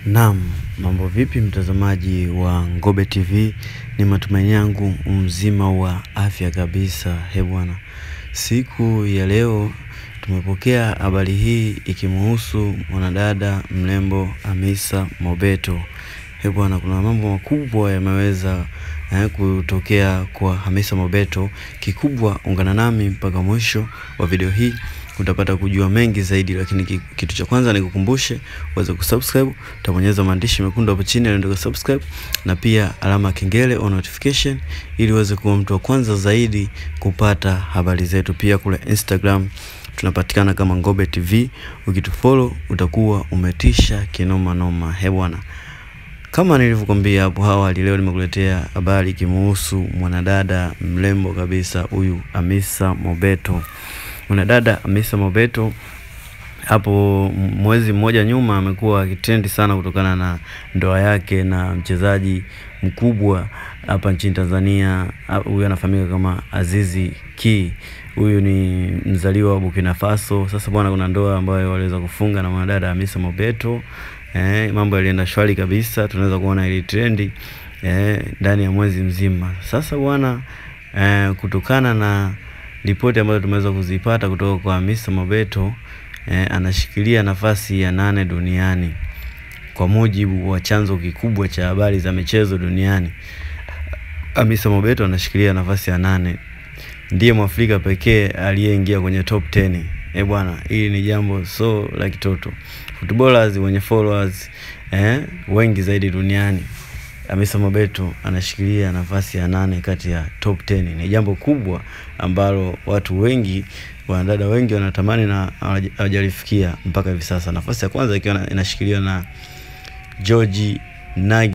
Naam, mambo vipi mtazamaji wa Ngobe TV? Ni matumaini yangu mzima wa afya kabisa. Bwana, siku ya leo tumepokea habari hii ikimhusu mwanadada mrembo Hamisa Mobeto. Bwana, kuna mambo makubwa yameweza kutokea kwa Hamisa Mobeto. Kikubwa ungana nami mpaka mwisho wa video hii utapata kujua mengi zaidi, lakini kitu cha kwanza nikukumbushe uweze kusubscribe. Utabonyeza maandishi mekundu hapo chini ndio subscribe, na pia alama kengele on notification ili uweze kuwa mtu wa kwanza zaidi kupata habari zetu. Pia kule Instagram tunapatikana kama Ngobe TV, ukitufollow utakuwa umetisha kinoma noma. Bwana, kama nilivyokuambia hapo awali, leo nimekuletea habari kimhusu mwanadada mrembo kabisa huyu Hamisa Mobeto. Mwanadada Hamisa Mobeto hapo mwezi mmoja nyuma amekuwa akitrend sana kutokana na ndoa yake na mchezaji mkubwa hapa nchini Tanzania. Huyu anafahamika kama Azizi Ki. Huyu ni mzaliwa wa Burkina Faso. Sasa bwana, kuna ndoa ambayo waliweza kufunga na mwanadada Hamisa Mobeto. Mambo yalienda shwari kabisa, tunaweza kuona ile trendi ndani ya mwezi mzima. Sasa bwana, kutokana na ripoti ambazo tumeweza kuzipata kutoka kwa Hamisa Mobeto, anashikilia nafasi ya 8 duniani kwa mujibu wa chanzo kikubwa cha habari za michezo duniani. Hamisa Mobeto anashikilia nafasi ya 8, ndiye Mwafrika pekee aliyeingia kwenye top 10. Bwana, hili ni jambo so la kitoto. Footballers wenye followers wengi zaidi duniani, Hamisa Mobeto anashikilia nafasi ya 8 kati ya top 10. Ni jambo kubwa ambalo watu wengi, wanadada wengi wanatamani na hawajalifikia mpaka hivi sasa. Nafasi ya kwanza ikiwa inashikiliwa na George Nagi.